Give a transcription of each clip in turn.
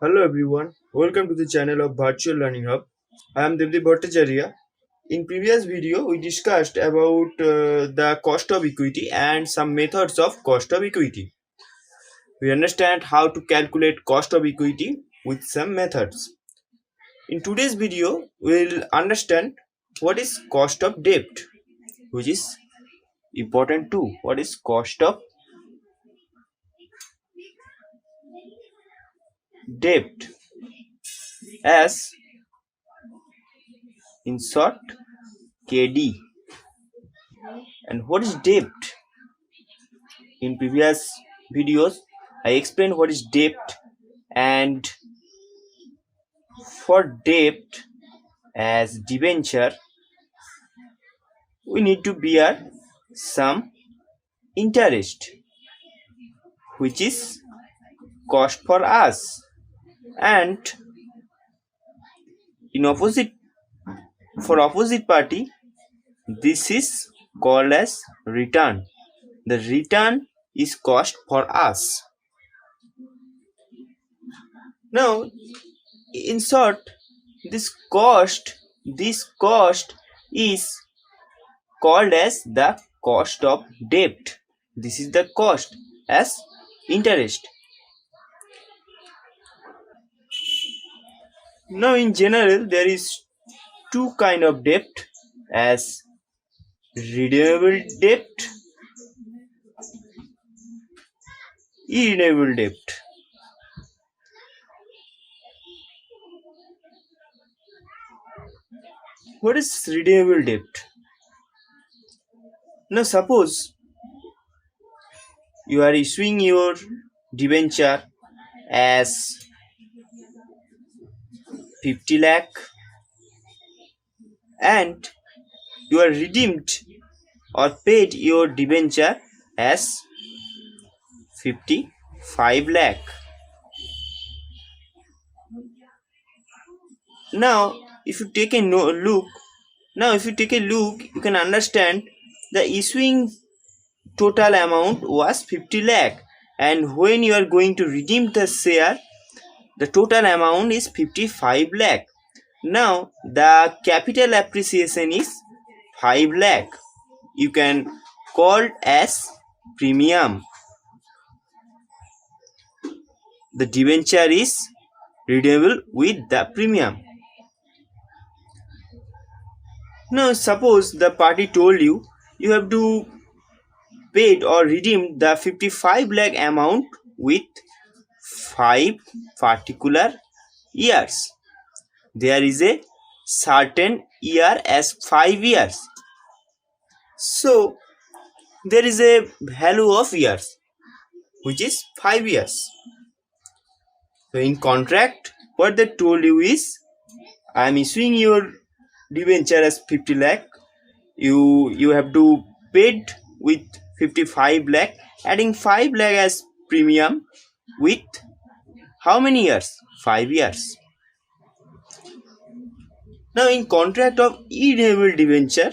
Hello everyone, welcome to the channel of Virtual Learning Hub. I am Devdeep Bhattacharya. In previous video, we discussed about the cost of equity and some methods of cost of equity. We understand how to calculate cost of equity with some methods. In today's video, we will understand what is cost of debt, which is important too. What is cost of debt? As in short, KD. And what is debt? In previous videos, I explained what is debt, and for debt as debenture, we need to bear some interest, which is cost for us, and in opposite party, this is called as return. The return is cost for us. Now, in short, this cost is called as the cost of debt. This is the cost as interest. Now, in general, there is two kind of debt, as redeemable debt, irredeemable debt. What is redeemable debt? Now, suppose you are issuing your debenture as 50 lakh and you are redeemed or paid your debenture as 55 lakh. Now, if you take a look, you can understand the issuing total amount was 50 lakh, and when you are going to redeem the share, the total amount is 55 lakh. Now, the capital appreciation is 5 lakh. You can call as premium. The debenture is redeemable with the premium. Now, suppose the party told you have to paid or redeemed the 55 lakh amount with 5 particular years. There is a certain year as 5 years. So, there is a value of years, which is 5 years. So, in contract, what they told you is, I am issuing your debenture as 50 lakh. You have to paid with 55 lakh, adding 5 lakh as premium with how many years? 5 years. Now, in contract of irredeemable debenture,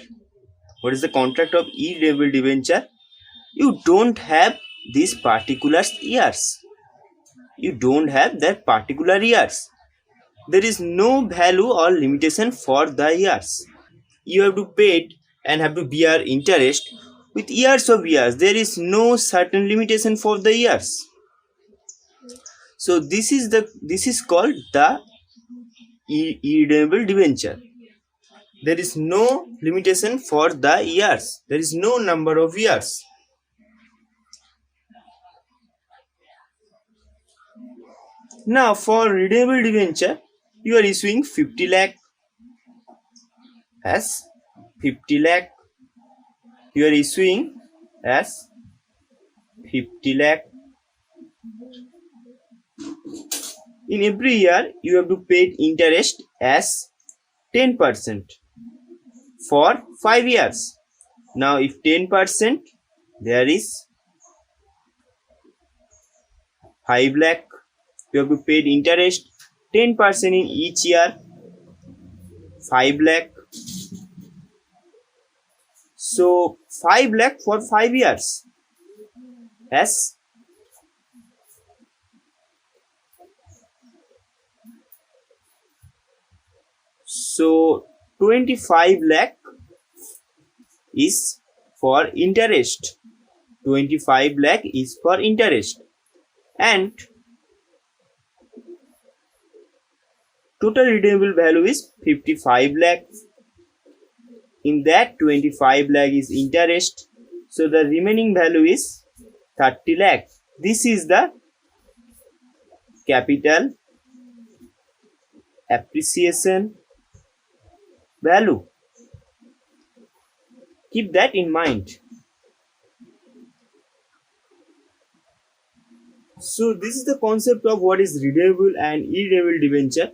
what is the contract of irredeemable debenture? You don't have these particular years. You don't have that particular years. There is no value or limitation for the years. You have to pay and have to bear interest with years of years. There is no certain limitation for the years. So this is called the irredeemable debenture. There is no limitation for the years. There is no number of years. Now, for redeemable debenture, you are issuing 50 lakh as 50 lakh. You are issuing as 50 lakh. In every year, you have to pay interest as 10% for 5 years. Now, if 10%, there is 5 lakh. You have to pay interest 10% in each year, 5 lakh. So 5 lakh for 5 years. Yes. So 25 lakh is for interest. 25 lakh is for interest, and total redeemable value is 55 lakh. In that 25 lakh is interest, so the remaining value is 30 lakh. This is the capital appreciation value. Keep that in mind. So this is the concept of what is redeemable and irredeemable debenture.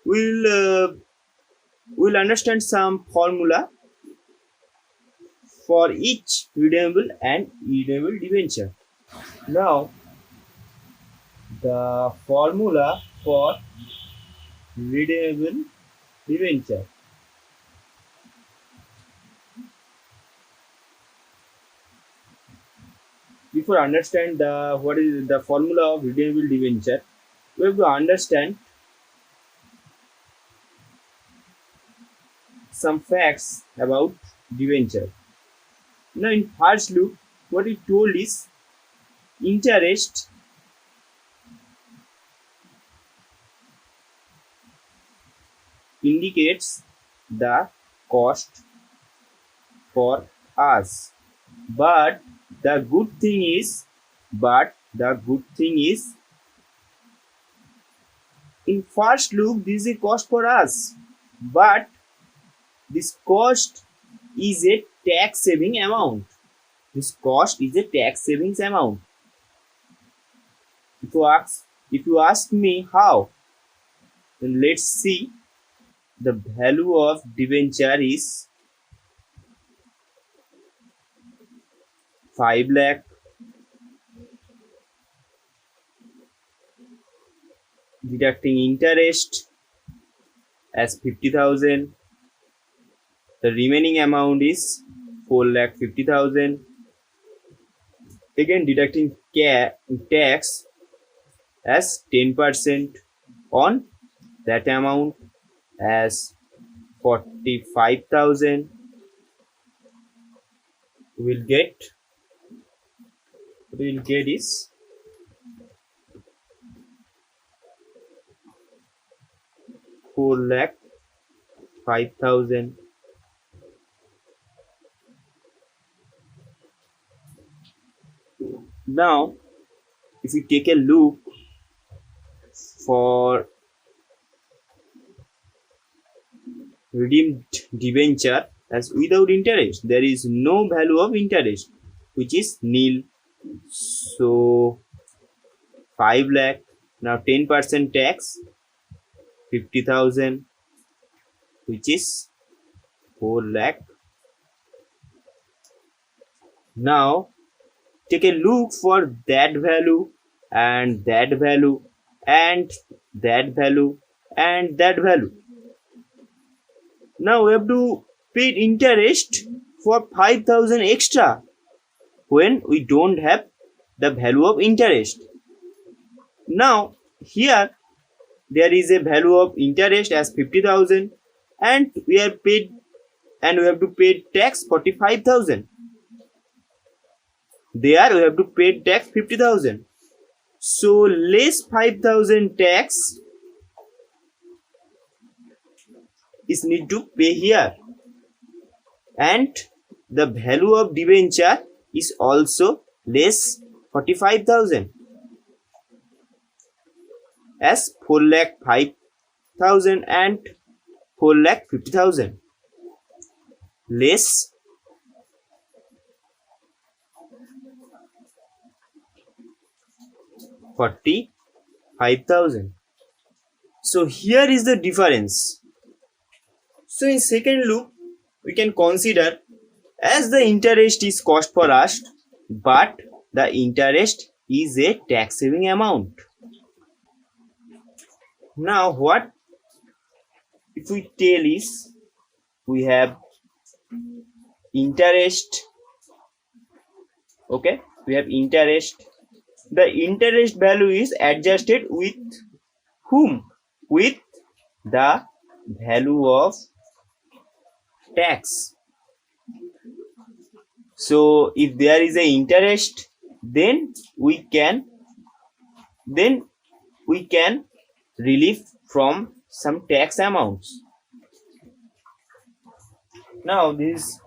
We'll understand some formula for each redeemable and irredeemable debenture. Now, the formula for redeemable debenture. Before understand what is the formula of redeemable debenture, we have to understand some facts about debenture. Now, in first look, what it told is interest indicates the cost for us. But the good thing is, in first look, this is a cost for us. But this cost is a tax saving amount. This cost is a tax savings amount. If you ask me how, then let's see. The value of debenture is 5 lakh. Deducting interest as 50,000. The remaining amount is 4,50,000. Again deducting tax as 10% on that amount as 45,000. We'll get is 4,05,000. Now, if we take a look for redeemed debenture as without interest, there is no value of interest, which is nil. So 5 lakh. Now 10% tax, 50,000, which is 4 lakh. Now take a look for that value and that value and that value and that value. Now we have to pay interest for 5,000 extra when we don't have the value of interest. Now here there is a value of interest as 50,000 and we have to pay tax 45,000. There we have to pay tax 50,000. So less 5,000 tax is need to pay here, and the value of debenture is also less 45,000 as 4,05,000 and 4,50,000 less 45,000. So here is the difference. So in second loop, we can consider as the interest is cost for us, but the interest is a tax saving amount. Now what if we tell is we have interest, okay, we have interest. The interest value is adjusted with whom? With the value of tax. So if there is a interest, then we can relieve from some tax amounts. Now this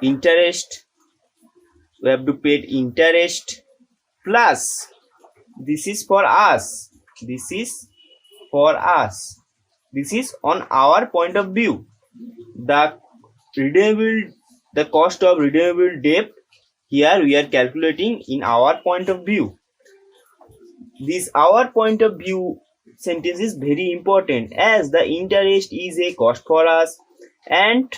interest, we have to pay interest plus, this is for us, this is for us, this is on our point of view. The cost of redeemable debt, here we are calculating in our point of view. This our point of view sentence is very important, as the interest is a cost for us and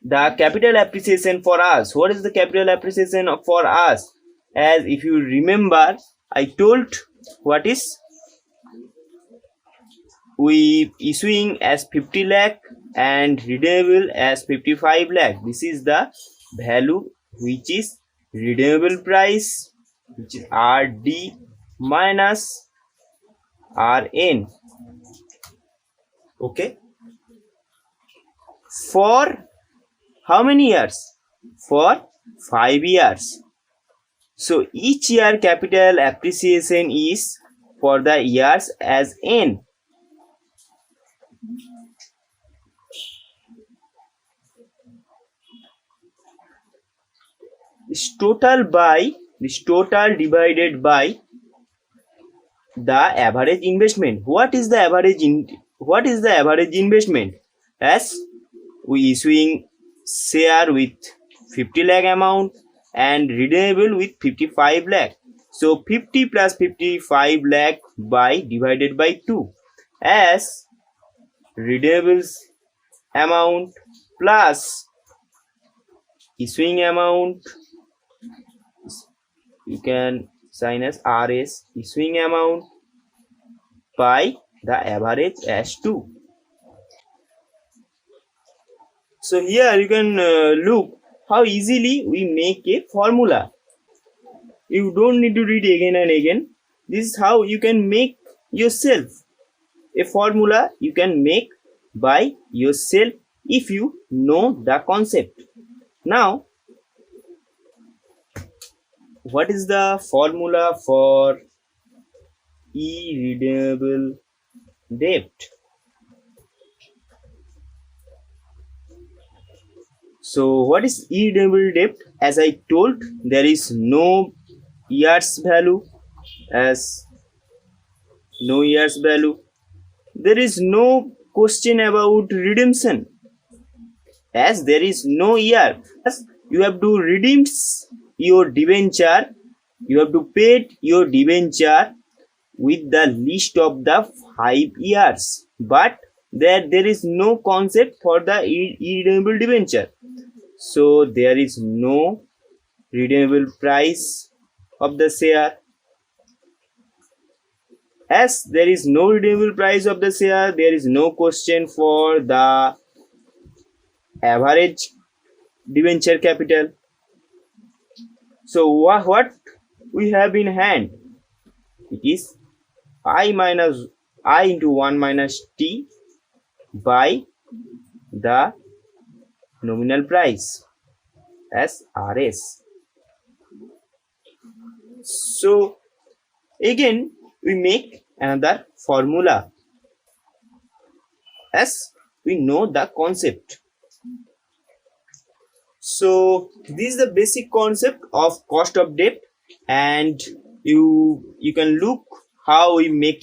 the capital appreciation for us. What is the capital appreciation for us? As if you remember, I told what is we issuing as 50 lakh and redeemable as 55 lakh. This is the value which is redeemable price, which is RD minus RN. Okay. For how many years? For 5 years. So each year capital appreciation is for the years as N. This total divided by the average investment. What is the average investment? As we issuing share with 50 lakh amount and redeemable with 55 lakh. So 50 plus 55 lakh by divided by 2, as redeemables amount plus issuing amount, you can sign as RS, issuing amount, by the average as 2. So here you can look how easily we make a formula. You don't need to read again and again. This is how you can make yourself a formula. You can make by yourself if you know the concept. Now, what is the formula for irredeemable debt? So what is irredeemable debt? As I told, there is no year's value, as no year's value. There is no question about redemption, as there is no year. As you have to redeem your debenture, you have to pay your debenture with the list of the 5 years, but there is no concept for the irredeemable debenture. So there is no redeemable price of the share. As there is no redeemable price of the share, there is no question for the average debenture capital. So what we have in hand? It is I into 1 minus T by the nominal price as RS. So again we make another formula, as we know the concept. So this is the basic concept of cost of debt, and you can look how we make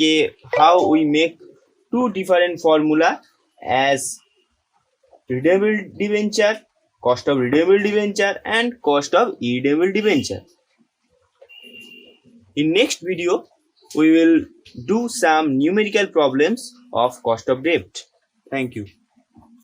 two different formula, as redeemable debenture, cost of redeemable debenture, and cost of irredeemable debenture. In next video we will do some numerical problems of cost of debt. Thank you.